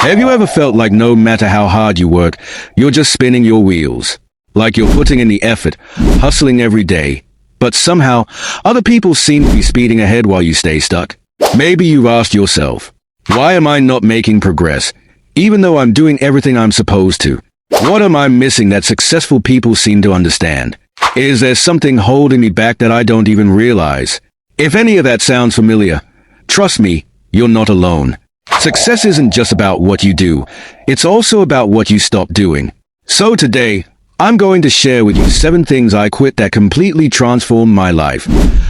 Have you ever felt like no matter how hard you work, you're just spinning your wheels? Like you're putting in the effort, hustling every day, but somehow other people seem to be speeding ahead while you stay stuck? Maybe you've asked yourself, why am I not making progress, even though I'm doing everything I'm supposed to? What am I missing that successful people seem to understand? Is there something holding me back that I don't even realize? If any of that sounds familiar, trust me, you're not alone. Success isn't just about what you do, it's also about what you stop doing. So today, I'm going to share with you 7 things I quit that completely transformed my life,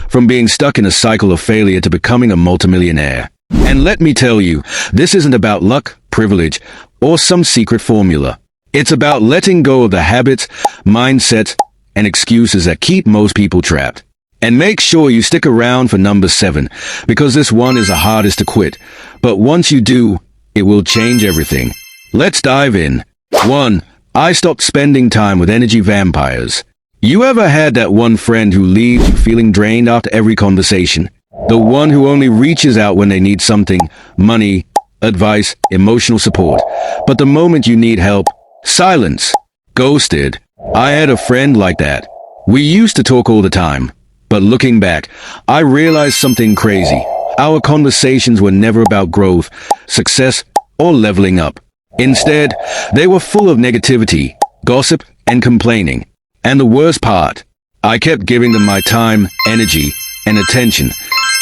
from being stuck in a cycle of failure to becoming a multimillionaire. And let me tell you, this isn't about luck, privilege, or some secret formula. It's about letting go of the habits, mindsets, and excuses that keep most people trapped. And make sure you stick around for number 7, because this one is the hardest to quit. But once you do, it will change everything. Let's dive in. 1. I stopped spending time with energy vampires. You ever had that one friend who leaves you feeling drained after every conversation? The one who only reaches out when they need something, money, advice, emotional support. But the moment you need help, silence. Ghosted. I had a friend like that. We used to talk all the time. But looking back, I realized something crazy. Our conversations were never about growth, success, or leveling up. Instead, they were full of negativity, gossip, and complaining. And the worst part, I kept giving them my time, energy, and attention,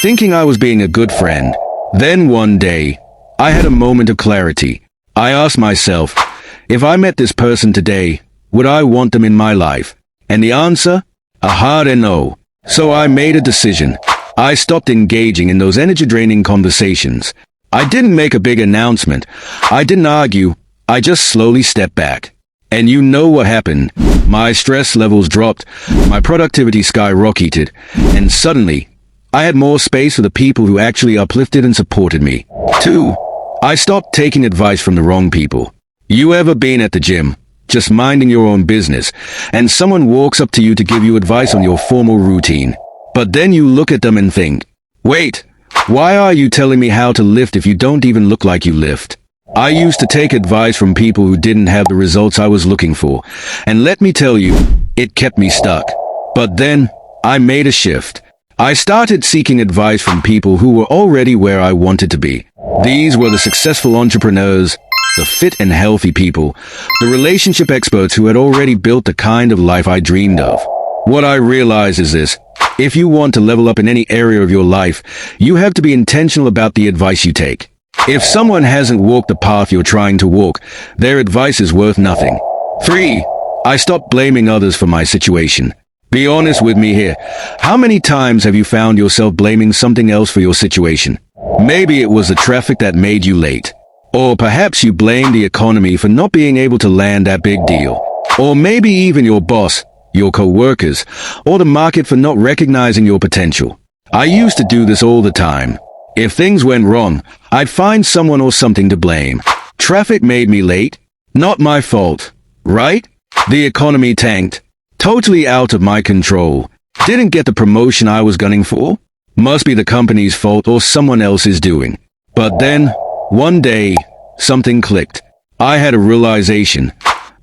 thinking I was being a good friend. Then one day, I had a moment of clarity. I asked myself, if I met this person today, would I want them in my life? And the answer? A hard no. So I made a decision. I stopped engaging in those energy-draining conversations. I didn't make a big announcement. I didn't argue. I just slowly stepped back. And you know what happened? My stress levels dropped, my productivity skyrocketed, and suddenly, I had more space for the people who actually uplifted and supported me. 2. I stopped taking advice from the wrong people. You ever been at the gym, just minding your own business, and someone walks up to you to give you advice on your formal routine? But then you look at them and think, wait, why are you telling me how to lift if you don't even look like you lift? I used to take advice from people who didn't have the results I was looking for, and let me tell you, it kept me stuck. But then, I made a shift. I started seeking advice from people who were already where I wanted to be. These were the successful entrepreneurs, the fit and healthy people, the relationship experts who had already built the kind of life I dreamed of. What I realized is this: if you want to level up in any area of your life, you have to be intentional about the advice you take. If someone hasn't walked the path you're trying to walk, their advice is worth nothing. 3. I stopped blaming others for my situation. Be honest with me here. How many times have you found yourself blaming something else for your situation? Maybe it was the traffic that made you late. Or perhaps you blame the economy for not being able to land that big deal. Or maybe even your boss, your co-workers, or the market for not recognizing your potential. I used to do this all the time. If things went wrong, I'd find someone or something to blame. Traffic made me late? Not my fault, right? The economy tanked? Totally out of my control. Didn't get the promotion I was gunning for? Must be the company's fault or someone else's doing. But then, one day, something clicked. I had a realization.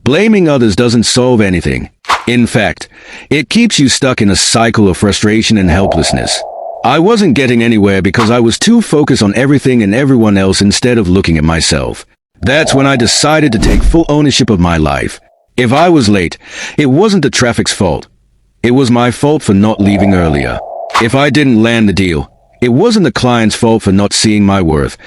Blaming others doesn't solve anything. In fact, it keeps you stuck in a cycle of frustration and helplessness. I wasn't getting anywhere because I was too focused on everything and everyone else instead of looking at myself. That's when I decided to take full ownership of my life. If I was late, it wasn't the traffic's fault. It was my fault for not leaving earlier. If I didn't land the deal, it wasn't the client's fault for not seeing my worth.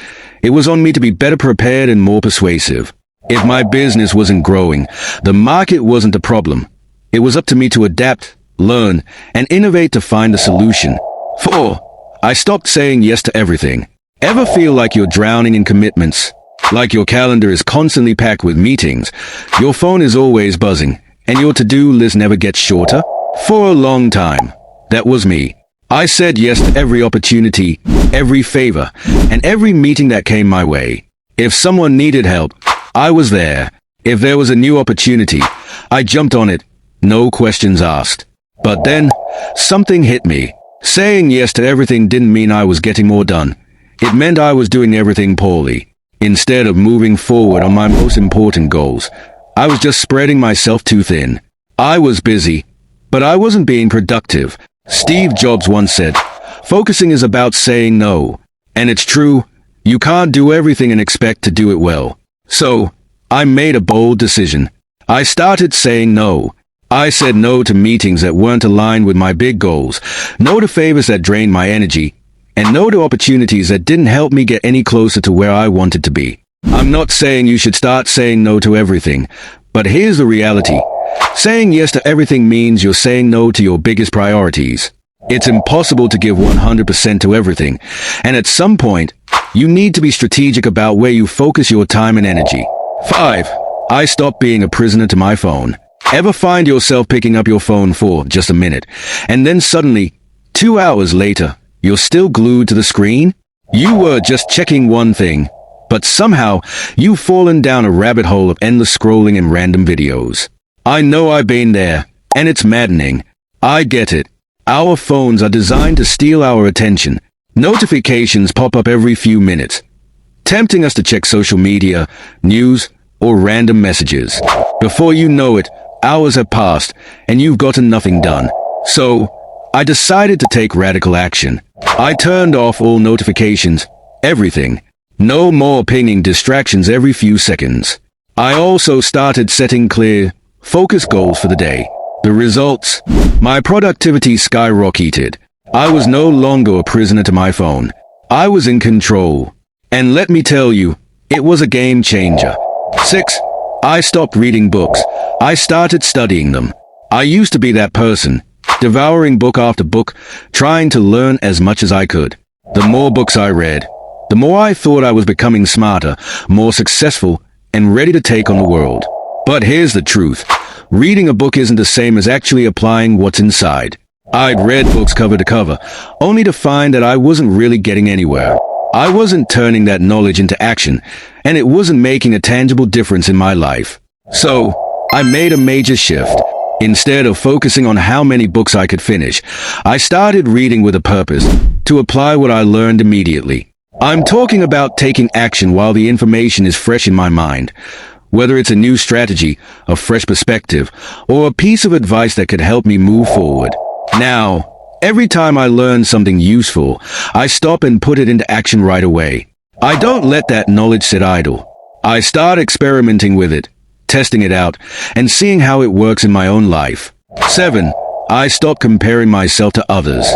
It was on me to be better prepared and more persuasive. If my business wasn't growing, the market wasn't the problem. It was up to me to adapt, learn, and innovate to find a solution. 4. I stopped saying yes to everything. Ever feel like you're drowning in commitments? Like your calendar is constantly packed with meetings, your phone is always buzzing, and your to-do list never gets shorter? For a long time, that was me. I said yes to every opportunity, every favor, and every meeting that came my way. If someone needed help, I was there. If there was a new opportunity, I jumped on it, no questions asked. But then, something hit me. Saying yes to everything didn't mean I was getting more done. It meant I was doing everything poorly. Instead of moving forward on my most important goals, I was just spreading myself too thin. I was busy, but I wasn't being productive. Steve Jobs once said, "Focusing is about saying no." And it's true, you can't do everything and expect to do it well. So, I made a bold decision. I started saying no. I said no to meetings that weren't aligned with my big goals, no to favors that drained my energy, and no to opportunities that didn't help me get any closer to where I wanted to be. I'm not saying you should start saying no to everything, but here's the reality. Saying yes to everything means you're saying no to your biggest priorities. It's impossible to give 100% to everything, and at some point, you need to be strategic about where you focus your time and energy. 5. I stopped being a prisoner to my phone. Ever find yourself picking up your phone for just a minute, and then suddenly, 2 hours later, you're still glued to the screen? You were just checking one thing, but somehow you've fallen down a rabbit hole of endless scrolling and random videos. I know I've been there, and it's maddening. I get it. Our phones are designed to steal our attention. Notifications pop up every few minutes, tempting us to check social media, news, or random messages. Before you know it, hours have passed, and you've gotten nothing done. So, I decided to take radical action. I turned off all notifications, everything. No more pinging distractions every few seconds. I also started setting clear, focused goals for the day. The results? My productivity skyrocketed. I was no longer a prisoner to my phone. I was in control. And let me tell you, it was a game changer. 6. I stopped reading books. I started studying them. I used to be that person, devouring book after book, trying to learn as much as I could. The more books I read, the more I thought I was becoming smarter, more successful, and ready to take on the world. But here's the truth. Reading a book isn't the same as actually applying what's inside. I'd read books cover to cover, only to find that I wasn't really getting anywhere. I wasn't turning that knowledge into action, and it wasn't making a tangible difference in my life. So, I made a major shift. Instead of focusing on how many books I could finish, I started reading with a purpose, to apply what I learned immediately. I'm talking about taking action while the information is fresh in my mind. Whether it's a new strategy, a fresh perspective, or a piece of advice that could help me move forward. Now, every time I learn something useful, I stop and put it into action right away. I don't let that knowledge sit idle. I start experimenting with it, testing it out, and seeing how it works in my own life. 7. I stop comparing myself to others.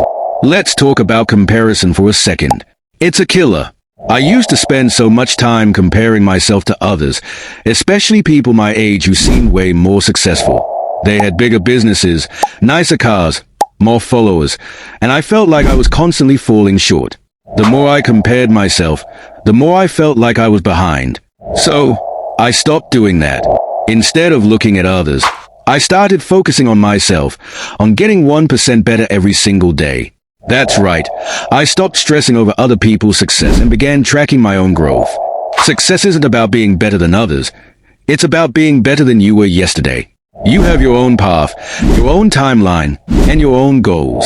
Let's talk about comparison for a second. It's a killer. I used to spend so much time comparing myself to others, especially people my age who seemed way more successful. They had bigger businesses, nicer cars, more followers, and I felt like I was constantly falling short. The more I compared myself, the more I felt like I was behind. So, I stopped doing that. Instead of looking at others, I started focusing on myself, on getting 1% better every single day. That's right, I stopped stressing over other people's success and began tracking my own growth. Success isn't about being better than others, it's about being better than you were yesterday. You have your own path, your own timeline, and your own goals.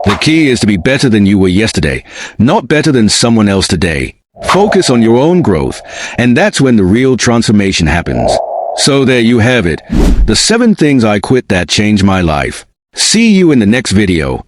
The key is to be better than you were yesterday, not better than someone else today. Focus on your own growth, and that's when the real transformation happens. So there you have it, the 7 things I quit that changed my life. See you in the next video.